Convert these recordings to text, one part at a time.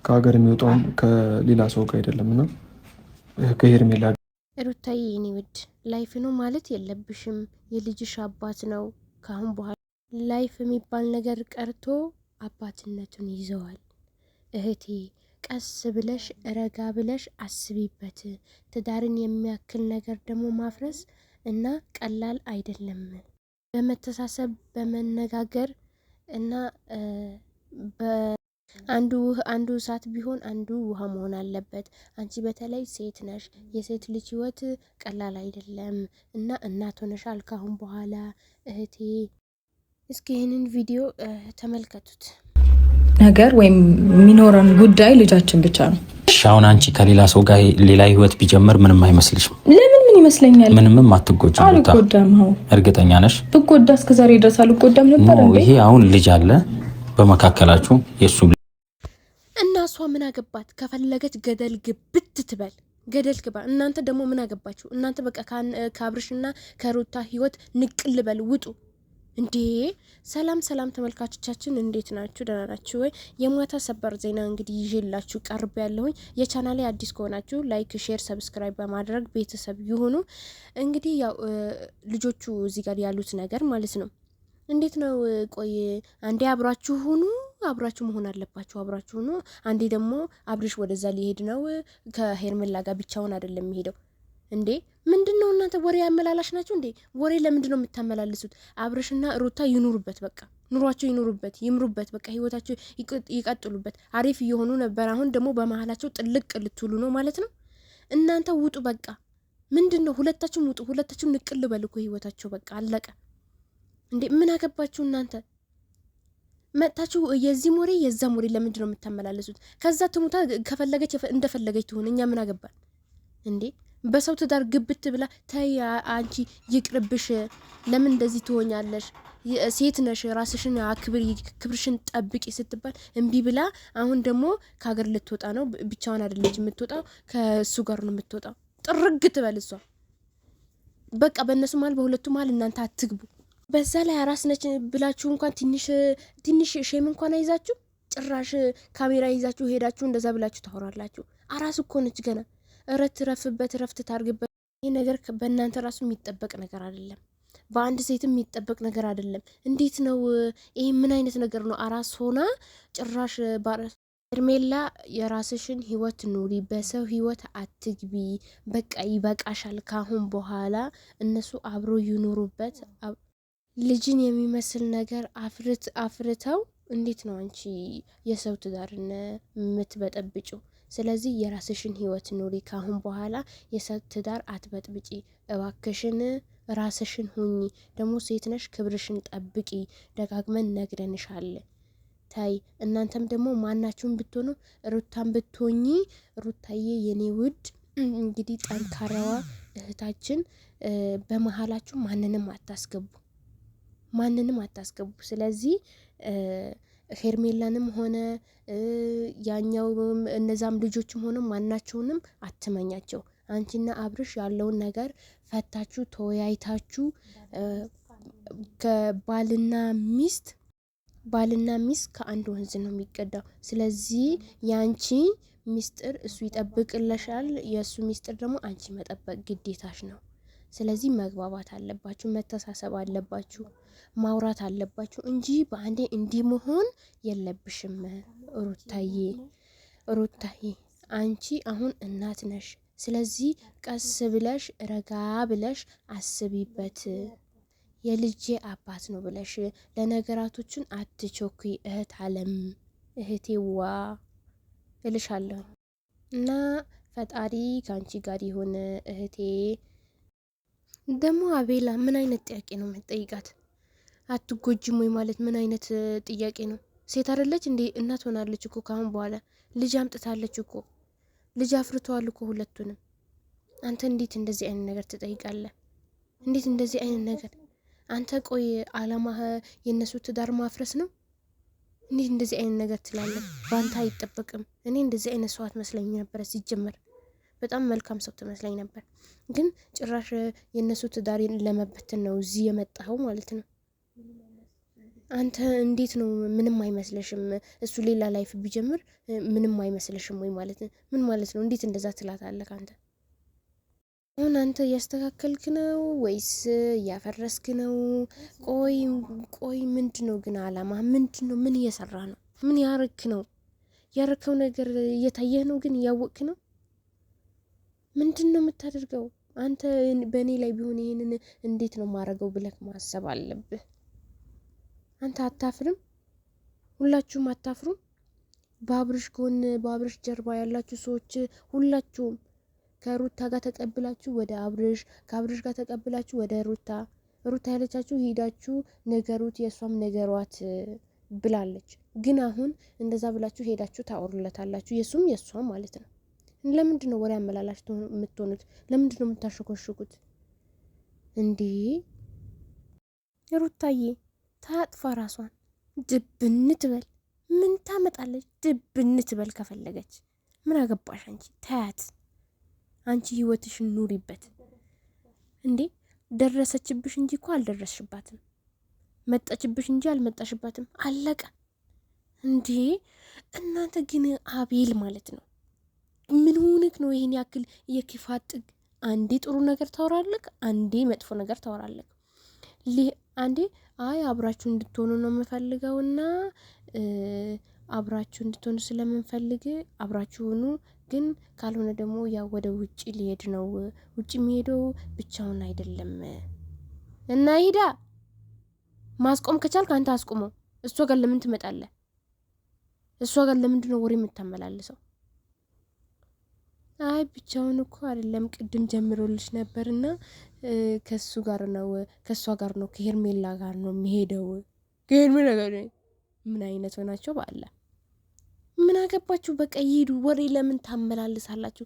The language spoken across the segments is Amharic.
ከሀገር የሚወጣውም ከሌላ ሰው ጋር አይደለምና ከሄርሜላ ሩታዬ የኔ ውድ ላይፍ ነው ማለት የለብሽም። የልጅሽ አባት ነው። ካሁን በኋላ ላይፍ የሚባል ነገር ቀርቶ አባትነቱን ይዘዋል። እህቴ ቀስ ብለሽ ረጋ ብለሽ አስቢበት። ትዳርን የሚያክል ነገር ደግሞ ማፍረስ እና ቀላል አይደለም። በመተሳሰብ በመነጋገር እና አንዱ እሳት ቢሆን አንዱ ውሃ መሆን አለበት። አንቺ በተለይ ሴት ነሽ። የሴት ልጅ ህይወት ቀላል አይደለም እና እናት ሆነሻል ካሁን በኋላ እህቴ። እስኪ ይህንን ቪዲዮ ተመልከቱት። ነገር ወይም የሚኖረን ጉዳይ ልጃችን ብቻ ነው። አሁን አንቺ ከሌላ ሰው ጋር ሌላ ህይወት ቢጀምር ምንም አይመስልሽም? ለምን ምን ይመስለኛል? ምንም አትጎጂም? አልጎዳም። እርግጠኛ ነሽ? ብጎዳ እስከዛሬ ድረስ አልጎዳም ነበር እንዴ? ይሄ አሁን ልጅ አለ በመካከላችሁ የሱ እና እሷ ምን አገባት? ከፈለገች ገደል ግብት ትበል፣ ገደል ግባ። እናንተ ደግሞ ምን አገባችሁ? እናንተ በቃ ከአብርሽና ከሩታ ህይወት ንቅል በል፣ ውጡ እንዴ! ሰላም ሰላም ተመልካቾቻችን እንዴት ናችሁ? ደህና ናችሁ ወይ? የማታ ሰበር ዜና እንግዲህ ይዤላችሁ ቀርብ ያለሁኝ። የቻናሌ አዲስ ከሆናችሁ ላይክ፣ ሼር፣ ሰብስክራይብ በማድረግ ቤተሰብ ይሁኑ። እንግዲህ ያው ልጆቹ እዚህ ጋር ያሉት ነገር ማለት ነው። እንዴት ነው? ቆይ አንዴ አብራችሁ ሁኑ፣ አብራችሁ መሆን አለባችሁ፣ አብራችሁ ሁኑ። አንዴ ደግሞ አብርሽ ወደዛ ሊሄድ ነው ከሄርሜላ ጋር ብቻውን አይደለም የሚሄደው እንዴ? ምንድነው እናንተ ወሬ ያመላላሽ ናችሁ እንዴ? ወሬ ለምንድን ነው የምታመላልሱት? አብርሽና ሩታ ይኑሩበት፣ በቃ ኑሯቸው ይኑሩበት፣ ይምሩበት፣ በቃ ህይወታቸው ይቀጥሉበት። አሪፍ እየሆኑ ነበር። አሁን ደግሞ በመሀላቸው ጥልቅ ልትሉ ነው ማለት ነው። እናንተ ውጡ በቃ። ምንድነው? ሁለታችሁም ውጡ፣ ሁለታችሁም ንቅል በልኩ ህይወታቸው በቃ አለቀ እንዴ። ምን አገባችሁ እናንተ? መጣችሁ የዚህ ሞሬ የዛ ሞሬ ለምንድን ነው የምታመላለሱት? ከዛ ትሙታ፣ ከፈለገች እንደፈለገች ትሆን፣ እኛ ምን አገባን እንዴ? በሰው ትዳር ግብት ብላ ተይ አንቺ ይቅርብሽ፣ ለምን እንደዚህ ትሆኛለሽ? ሴት ነሽ፣ ራስሽን አክብሪ፣ ክብርሽን ጠብቂ ስትባል እምቢ ብላ አሁን ደግሞ ከሀገር ልትወጣ ነው። ብቻዋን አይደለች የምትወጣው፣ ከሱ ጋር ነው የምትወጣው። ጥርግ ትበል እሷ በቃ። በእነሱ መሀል በሁለቱ መሀል እናንተ አትግቡ። በዛ ላይ አራስ ነች ብላችሁ እንኳን ትንሽ ሼም እንኳን አይዛችሁ ጭራሽ ካሜራ ይዛችሁ ሄዳችሁ እንደዛ ብላችሁ ታወራላችሁ። አራስ እኮ ነች ገና። ረፍት ታርግበት። ይህ ነገር በእናንተ ራሱ የሚጠበቅ ነገር አይደለም፣ በአንድ ሴትም የሚጠበቅ ነገር አይደለም። እንዴት ነው ይህ? ምን አይነት ነገር ነው? አራስ ሆና ጭራሽ ሄርሜላ የራስሽን ህይወት ኑሪ፣ በሰው ህይወት አትግቢ። በቃ ይበቃሻል። ካሁን በኋላ እነሱ አብሮ ይኑሩበት። ልጅን የሚመስል ነገር አፍርተው እንዴት ነው አንቺ የሰው ትዳርን የምትበጠብጩ? ስለዚህ የራስሽን ህይወት ኑሪ። ካሁን በኋላ የሰው ትዳር አትበጥብጪ እባክሽን። ራስሽን ሁኚ። ደግሞ ሴት ነሽ፣ ክብርሽን ጠብቂ። ደጋግመን ነግረንሻል። ታይ እናንተም ደግሞ ማናችሁም ብትሆኑ ሩታን ብትሆኚ፣ ሩታዬ የኔ ውድ እንግዲህ ጠንካራዋ እህታችን፣ በመሀላችሁ ማንንም አታስገቡ። ስለዚህ ሄርሜላንም ሆነ ያኛው እነዛም ልጆችም ሆነ ማናቸውንም አትመኛቸው። አንቺና አብርሽ ያለውን ነገር ፈታችሁ ተወያይታችሁ ከባልና ሚስት ከአንድ ወንዝ ነው የሚቀዳው። ስለዚህ ያንቺ ሚስጥር እሱ ይጠብቅልሻል፣ የእሱ ሚስጥር ደግሞ አንቺ መጠበቅ ግዴታሽ ነው። ስለዚህ መግባባት አለባችሁ፣ መተሳሰብ አለባችሁ፣ ማውራት አለባችሁ እንጂ በአንዴ እንዲህ መሆን የለብሽም። ሩታዬ አንቺ አሁን እናት ነሽ። ስለዚህ ቀስ ብለሽ ረጋ ብለሽ አስቢበት። የልጄ አባት ነው ብለሽ ለነገራቶችን አትቾኩይ እህት አለም፣ እህቴዋ እልሻለሁ። እና ፈጣሪ ከአንቺ ጋር የሆነ እህቴ። ደግሞ አቤላ ምን አይነት ጥያቄ ነው የምትጠይቃት? አትጎጅም ወይ ማለት ምን አይነት ጥያቄ ነው? ሴት አይደለች እንዴ? እናት ሆናለች እኮ ካሁን በኋላ ልጅ አምጥታለች እኮ፣ ልጅ አፍርተዋል እኮ ሁለቱንም። አንተ እንዴት እንደዚህ አይነት ነገር ትጠይቃለህ? እንዴት እንደዚህ አይነት ነገር አንተ? ቆይ አላማህ የነሱ ትዳር ማፍረስ ነው? እንዴት እንደዚህ አይነት ነገር ትላለህ? በአንተ አይጠበቅም። እኔ እንደዚህ አይነት ሰው አትመስለኝ ነበረ ሲጀመር። በጣም መልካም ሰው ትመስለኝ ነበር፣ ግን ጭራሽ የነሱ ትዳር ለመበተን ነው እዚህ የመጣኸው ማለት ነው። አንተ እንዴት ነው ምንም አይመስልሽም? እሱ ሌላ ላይፍ ቢጀምር ምንም አይመስልሽም ወይ ማለት ምን ማለት ነው? እንዴት እንደዛ ትላታለህ አንተ? አሁን አንተ እያስተካከልክ ነው ወይስ እያፈረስክ ነው? ቆይ ምንድነው ግን አላማ ምንድነው? ምን እየሰራ ነው? ምን ያረክ ነው? ያረከው ነገር እየታየህ ነው? ግን እያወቅክ ነው? ምንድነው የምታደርገው አንተ? በእኔ ላይ ቢሆን ይሄንን እንዴት ነው ማረገው ብለህ ማሰብ አለብህ። አንተ አታፍርም? ሁላችሁም አታፍሩም? በአብርሽ ጎን በአብርሽ ጀርባ ያላችሁ ሰዎች ሁላችሁም ከሩታ ጋር ተቀብላችሁ ወደ አብርሽ፣ ከአብርሽ ጋር ተቀብላችሁ ወደ ሩታ ያለቻችሁ ሄዳችሁ ነገሩት፣ የሷም ነገሯት ብላለች። ግን አሁን እንደዛ ብላችሁ ሄዳችሁ ታወሩለታላችሁ፣ የሷም ማለት ነው። ለምንድን ነው ወሬ አመላላሽ የምትሆኑት? ለምንድን ነው የምታሸኮሽኩት እንዴ? ሩታዬ ታጥፋ ራሷን ድብን ትበል። ምን ታመጣለች? ድብን ትበል ከፈለገች። ምን አገባሽ አንቺ? ታያት። አንቺ ህይወትሽን ኑሪበት እንዴ። ደረሰችብሽ እንጂ እኮ አልደረስሽባትም። መጣችብሽ እንጂ አልመጣሽባትም። አለቀ እንዴ። እናንተ ግን አቤል ማለት ነው ምን ሆነክ ነው ይሄን ያክል የክፋት ጥግ? አንዴ ጥሩ ነገር ታወራለክ፣ አንዴ መጥፎ ነገር ታወራለክ። አንዴ አይ አብራችሁ እንድትሆኑ ነው የምፈልገውና አብራችሁ እንድትሆኑ ስለምንፈልግ አብራችሁ ሆኑ፣ ግን ካልሆነ ደግሞ ያው ወደ ውጪ ሊሄድ ነው። ውጪ የሚሄደው ብቻውን አይደለም እና ሄዳ ማስቆም ከቻልክ አንተ አስቆመው። እሷ ጋር ለምን ትመጣለህ? እሷ ጋር ለምንድን ነው ወሬ የምታመላልሰው? አይ ብቻውን እኮ አይደለም ቅድም ጀምሮልሽ ነበርና ከሷ ጋር ነው ከሄርሜላ ጋር ነው የሚሄደው። ምን አይነት ሆናቸው ባለ ምን አገባችሁ? በቃ ይሄዱ። ወሬ ለምን ታመላልሳላችሁ?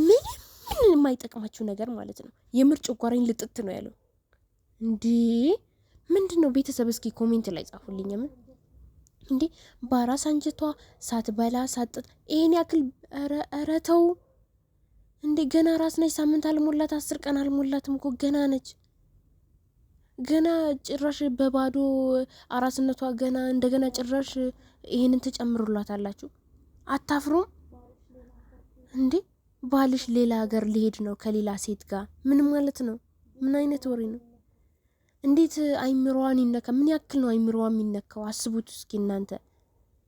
ምን የማይጠቅማችሁ ነገር ማለት ነው። የምር ጨጓራኝ ልጥት ነው ያለው እንዴ። ምንድነው? ቤተሰብ እስኪ ኮሜንት ላይ ጻፉልኝ። ምን እንዴ ባራስ አንጀቷ ሳትበላ ሳትጠጥ ይሄን ያክል ኧረ ተው እንዴ። ገና ራስ ነች። ሳምንት አልሞላት፣ 10 ቀን አልሞላትም እኮ ገና ነች። ገና ጭራሽ በባዶ አራስነቷ ገና እንደገና ጭራሽ ይሄንን ተጨምሩላታላችሁ። አታፍሩም እንዴ? ባልሽ ሌላ ሀገር ሊሄድ ነው ከሌላ ሴት ጋር። ምን ማለት ነው? ምን አይነት ወሬ ነው? እንዴት አይምሮዋን ይነካ? ምን ያክል ነው አይምሮዋ የሚነካው? አስቡት እስኪ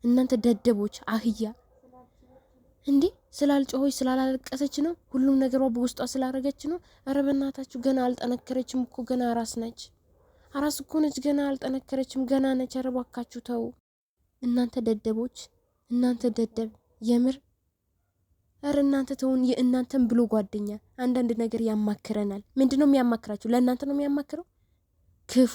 እናንተ ደደቦች አህያ እንዴ። ስላልጮሆች ስላላለቀሰች ነው? ሁሉም ነገሯ በውስጧ ስላረገች ነው? ኧረ በእናታችሁ ገና አልጠነከረችም እኮ ገና አራስ ነች። አራስ እኮ ነች፣ ገና አልጠነከረችም፣ ገና ነች። ኧረ እባካችሁ ተው እናንተ ደደቦች፣ እናንተ ደደብ የምር። ኧረ እናንተ ተውን። የእናንተን ብሎ ጓደኛ አንዳንድ ነገር ያማክረናል። ምንድነው የሚያማክራችሁ? ለእናንተ ነው የሚያማክረው? ክፉ